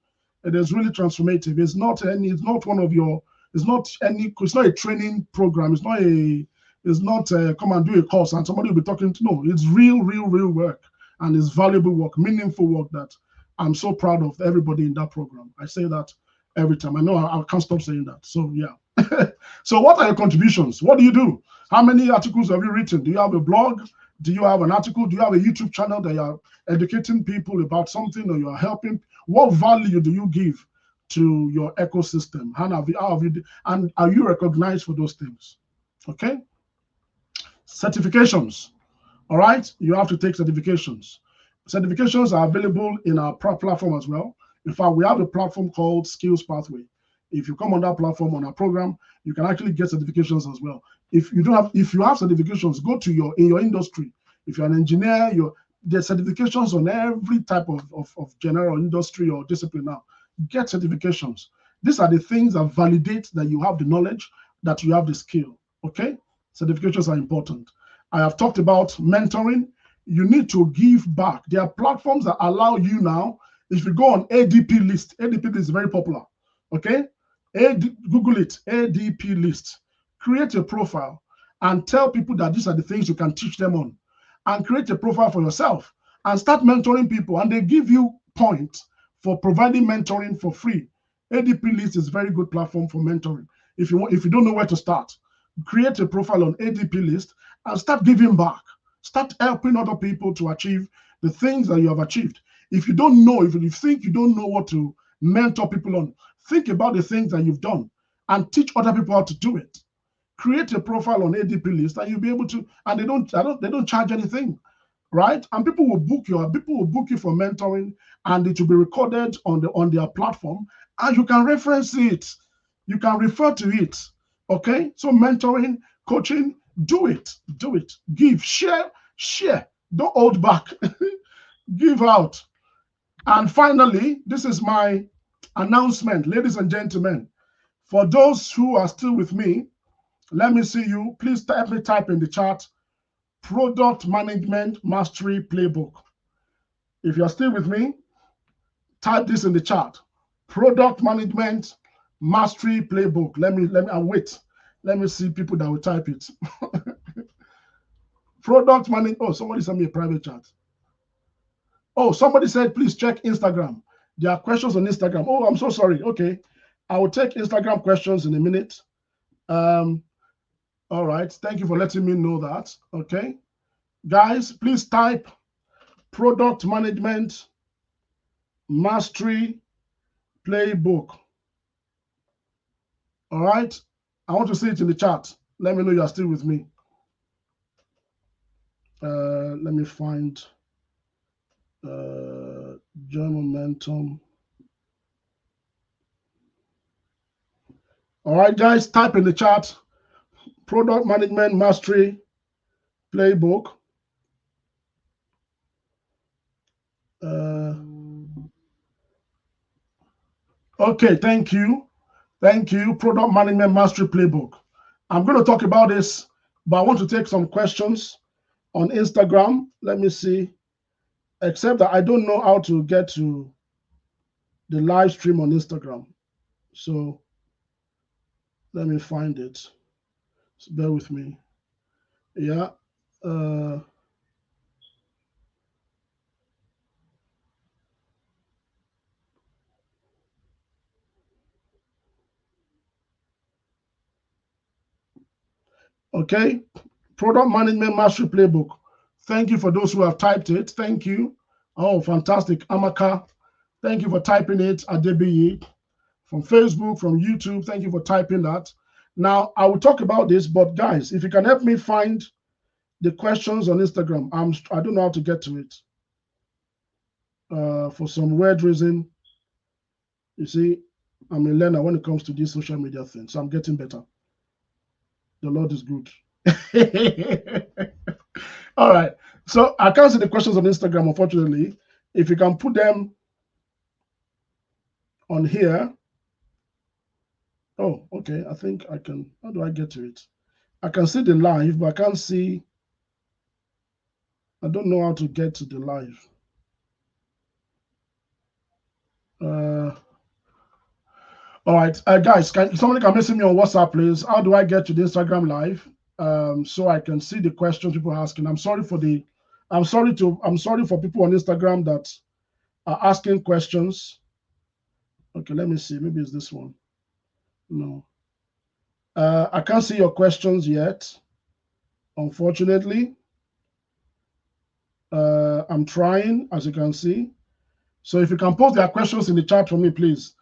It is really transformative. It's not one of your, it's not a training program. It's not come and do a course and somebody will be talking to. No, it's real work, and it's valuable work, meaningful work that I'm so proud of everybody in that program. I say that every time. I know I can't stop saying that. So yeah. So what are your contributions? What do you do? How many articles have you written? Do you have a blog? Do you have an article? Do you have a YouTube channel that you're educating people about something, or you're helping? What value do you give to your ecosystem? And are you recognized for those things? Okay. Certifications. All right. You have to take certifications. Certifications are available in our platform as well. In fact, we have a platform called Skills Pathway. If you come on that platform on our program, you can actually get certifications as well. If you have certifications, go to in your industry. If you're an engineer, there's certifications on every type of general industry or discipline now. Get certifications. These are the things that validate that you have the knowledge, that you have the skill. Okay? Certifications are important. I have talked about mentoring. You need to give back. There are platforms that allow you now. If you go on ADP list, ADP is very popular. Okay? Google it, ADP list. Create a profile and tell people that these are the things you can teach them on. And create a profile for yourself and start mentoring people. And they give you points for providing mentoring for free. ADP list is a very good platform for mentoring. If you don't know where to start, create a profile on ADP list and start giving back. Start helping other people to achieve the things that you have achieved. If you don't know, if you think you don't know what to mentor people on, think about the things that you've done and teach other people how to do it. Create a profile on ADP list and you'll be able to, and they don't charge anything, right? And people will book you for mentoring, and it will be recorded on their platform, and you can reference it. You can refer to it. Okay? So mentoring, coaching, do it. Give, share. Don't hold back. Give out. And finally, this is my announcement, ladies and gentlemen. For those who are still with me, let me see you. Please type in the chat, Product Management Mastery Playbook. If you're still with me, type this in the chat. Product Management Mastery Playbook. I'll wait. Let me see people that will type it. Product Management. Oh, somebody sent me a private chat. Oh, somebody said, please check Instagram. There are questions on Instagram. Oh, I'm so sorry. Okay. I will take Instagram questions in a minute. All right. Thank you for letting me know that. Okay. Guys, please type Product Management Mastery Playbook. All right. I want to see it in the chat. Let me know you are still with me. Let me find Join Momentum. All right, guys, type in the chat Product Management Mastery Playbook. Okay, thank you. Product Management Mastery Playbook. I'm going to talk about this, but I want to take some questions on Instagram. Let me see. Except that I don't know how to get to the live stream on Instagram. So let me find it. So bear with me. Yeah. Okay. Product Management Mastery Playbook. Thank you for those who have typed it. Thank you. Oh, fantastic. Amaka, thank you for typing it. Adebiyi from Facebook, from YouTube, thank you for typing that. Now, I will talk about this, but guys, if you can help me find the questions on Instagram, I don't know how to get to it. For some weird reason, you see, I'm a learner when it comes to this social media thing, so I'm getting better. The Lord is good. All right. So I can't see the questions on Instagram, unfortunately. If you can put them on here. Oh, okay. I think I can. How do I get to it? I can see the live, but I can't see I don't know how to get to the live. All right, guys, somebody can message me on WhatsApp, please? How do I get to the Instagram live so I can see the questions people are asking? I'm sorry for people on Instagram that are asking questions. Okay, let me see. Maybe it's this one. No, I can't see your questions yet, unfortunately. I'm trying, as you can see. So if you can post their questions in the chat for me, please.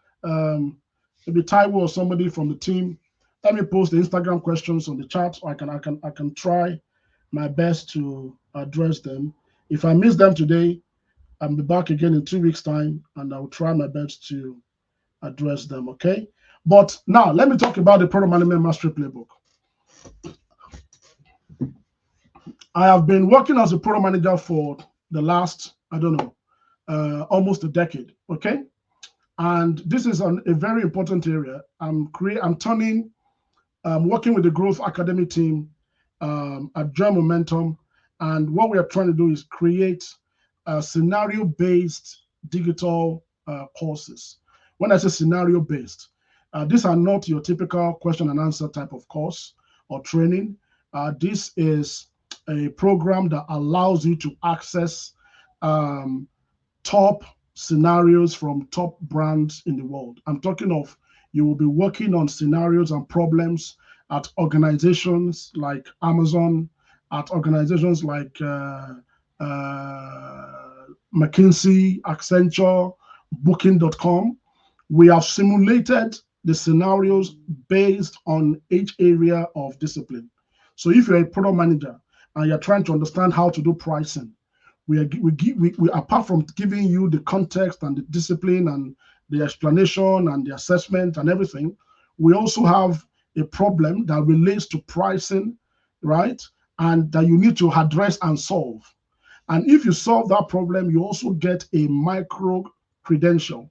Maybe Taiwo or somebody from the team, let me post the Instagram questions on the chat, or I can try my best to address them. If I miss them today, I'll be back again in 2 weeks' time, and I'll try my best to address them. Okay. But now let me talk about the Product Management Mastery Playbook. I have been working as a product manager for the last, I don't know, almost a decade. Okay. And this is a very important area. I'm working with the Growth Academy team at Join Momentum, and what we are trying to do is create scenario-based digital courses. When I say scenario-based, these are not your typical question and answer type of course or training. This is a program that allows you to access top scenarios from top brands in the world. I'm talking of you will be working on scenarios and problems at organizations like Amazon, at organizations like McKinsey, Accenture, Booking.com. We have simulated the scenarios based on each area of discipline. So if you're a product manager and you're trying to understand how to do pricing, we apart from giving you the context and the discipline and the explanation and the assessment and everything, we also have a problem that relates to pricing, right? And that you need to address and solve. And if you solve that problem, you also get a micro credential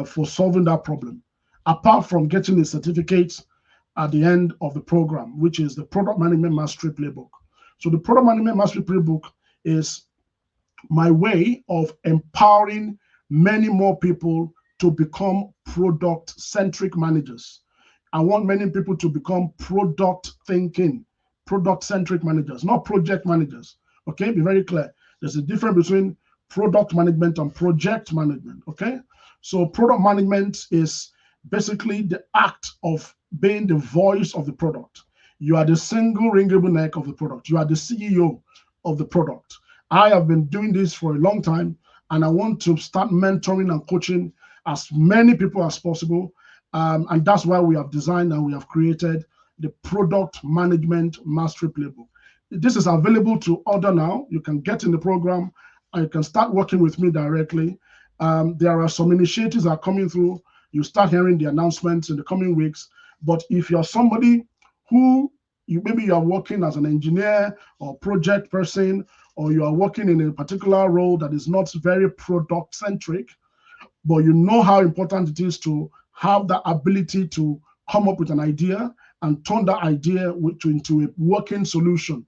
for solving that problem, apart from getting a certificate at the end of the program, which is the Product Management Mastery Playbook. So the Product Management Mastery Playbook is my way of empowering many more people to become product-centric managers. I want many people to become product-thinking, product-centric managers, not project managers. Okay, be very clear. There's a difference between product management and project management. Okay, so product management is basically the act of being the voice of the product. You are the single ringable neck of the product. You are the CEO of the product. I have been doing this for a long time, and I want to start mentoring and coaching as many people as possible. And that's why we have designed and we have created the Product Management Mastery Playbook. This is available to order now. You can get in the program and you can start working with me directly. There are some initiatives that are coming through. You start hearing the announcements in the coming weeks. But if you're somebody who maybe you are working as an engineer or project person, or you are working in a particular role that is not very product centric, but you know how important it is to have the ability to come up with an idea and turn that idea into a working solution.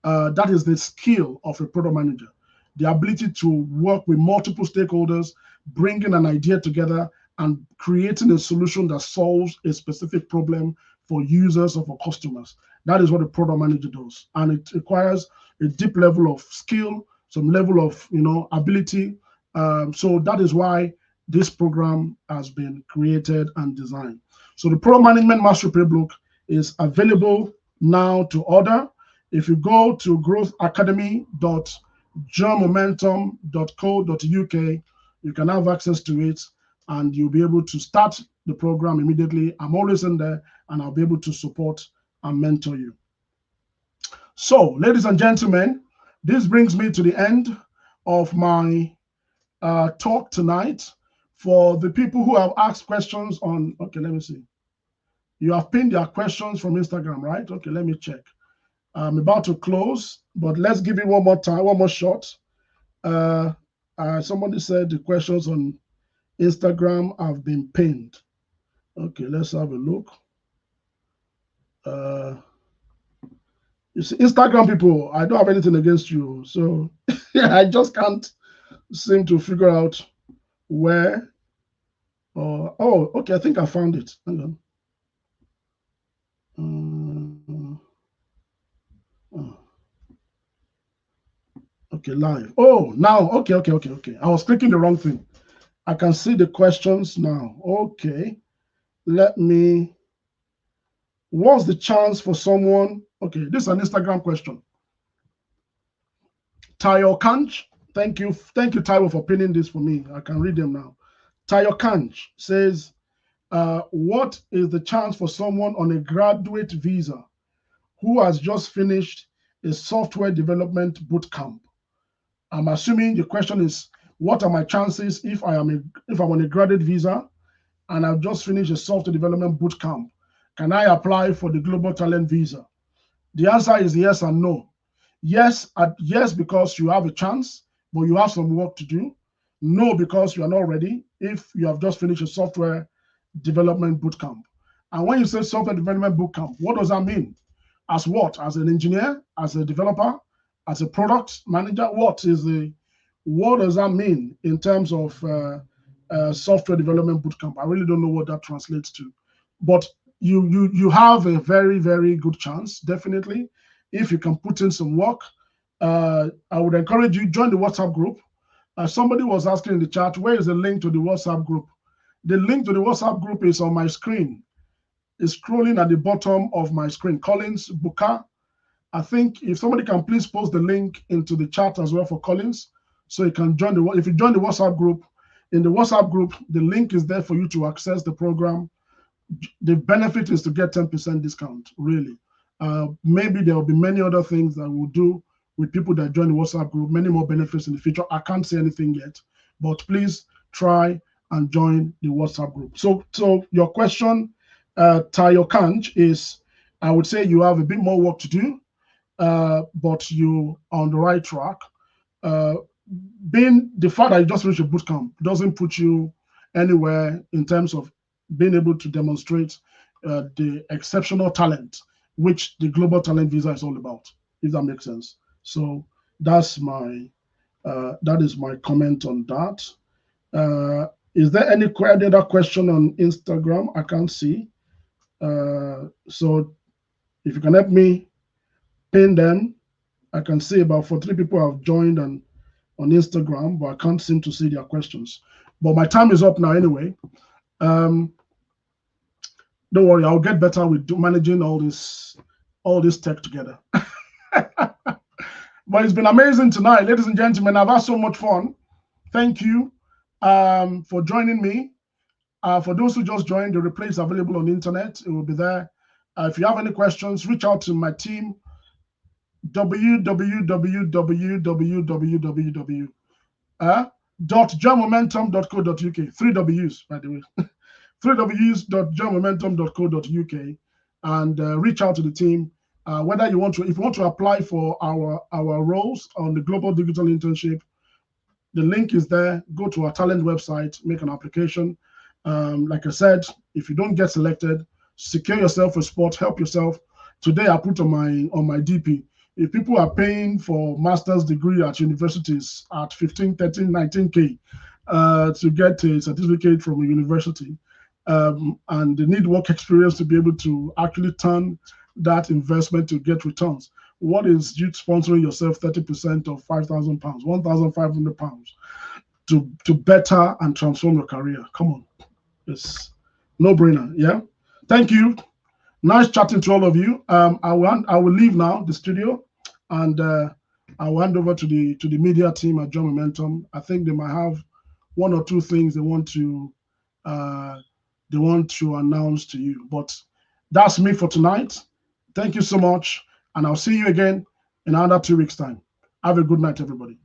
That is the skill of a product manager. The ability to work with multiple stakeholders, bringing an idea together and creating a solution that solves a specific problem for users or for customers. That is what a product manager does. And it requires a deep level of skill, some level of ability. So that is why this program has been created and designed. So the Product Management Mastery Playbook is available now to order. If you go to growthacademy.joinmomentum.co.uk, you can have access to it and you'll be able to start the program immediately. I'm always in there and I'll be able to support and mentor you. So, ladies and gentlemen, this brings me to the end of my talk tonight. For the people who have asked questions on, okay, let me see. You have pinned your questions from Instagram, right? Okay, let me check. I'm about to close, but let's give it one more time, one more shot. Somebody said the questions on Instagram have been pinned. Okay, let's have a look. You see, Instagram people, I don't have anything against you. So I just can't seem to figure out where. Oh, okay, I think I found it. Hang on. Okay, live. Oh, now, okay. I was clicking the wrong thing. I can see the questions now. Okay, what's the chance for someone? Okay, this is an Instagram question. Tayo Kanch, thank you, Tayo, for pinning this for me. I can read them now. Tayo Kanch says, what is the chance for someone on a graduate visa who has just finished a software development bootcamp? I'm assuming the question is, what are my chances if I'm on a graduate visa and I've just finished a software development bootcamp? Can I apply for the Global Talent Visa? The answer is yes and no. Yes, because you have a chance, but you have some work to do. No, because you are not ready if you have just finished a software development bootcamp. And when you say software development bootcamp, what does that mean? As what? As an engineer? As a developer? As a product manager? What does that mean in terms of software development bootcamp? I really don't know what that translates to. But you have a very, very good chance, definitely, if you can put in some work. I would encourage you, join the WhatsApp group. Somebody was asking in the chat, where is the link to the WhatsApp group? The link to the WhatsApp group is on my screen. It's scrolling at the bottom of my screen. Collins Buka. I think if somebody can please post the link into the chat as well for Collins, so you can join if you join the WhatsApp group, in the WhatsApp group, the link is there for you to access the program. The benefit is to get 10% discount, really. Maybe there will be many other things that we'll do with people that join the WhatsApp group, many more benefits in the future. I can't say anything yet, but please try and join the WhatsApp group. So your question, Tayo Kanch, is, I would say you have a bit more work to do, but you are on the right track. Being the fact that you just finished a bootcamp doesn't put you anywhere in terms of being able to demonstrate the exceptional talent which the Global Talent Visa is all about, if that makes sense. So that's that is my comment on that. Is there any other question on Instagram? I can't see. So if you can help me pin them, I can see about 43 people have joined on Instagram, but I can't seem to see their questions. But my time is up now anyway. Don't worry, I'll get better with managing all this tech together. But it's been amazing tonight, ladies and gentlemen. I've had so much fun. Thank you for joining me. For those who just joined, the replay is available on the internet. It will be there. If you have any questions, reach out to my team. www.joymomentum.co.uk. 3 W's, by the way. 3 W's.joymomentum.co.uk, and reach out to the team. Whether if you want to apply for our roles on the Global Digital Internship, the link is there. Go to our talent website, make an application. Like I said, if you don't get selected, secure yourself a spot, help yourself. Today I put on my DP. If people are paying for master's degree at universities at 15, 13, 19K to get a certificate from a university, and they need work experience to be able to actually turn that investment to get returns. What is you sponsoring yourself 30% of £5,000, £1,500 to better and transform your career? Come on, it's no brainer. Yeah, thank you. Nice chatting to all of you. I will leave now the studio, and I will hand over to the media team at Joy Momentum. I think they might have one or two things they want to announce to you. But that's me for tonight. Thank you so much, and I'll see you again in another 2 weeks' time. Have a good night, everybody.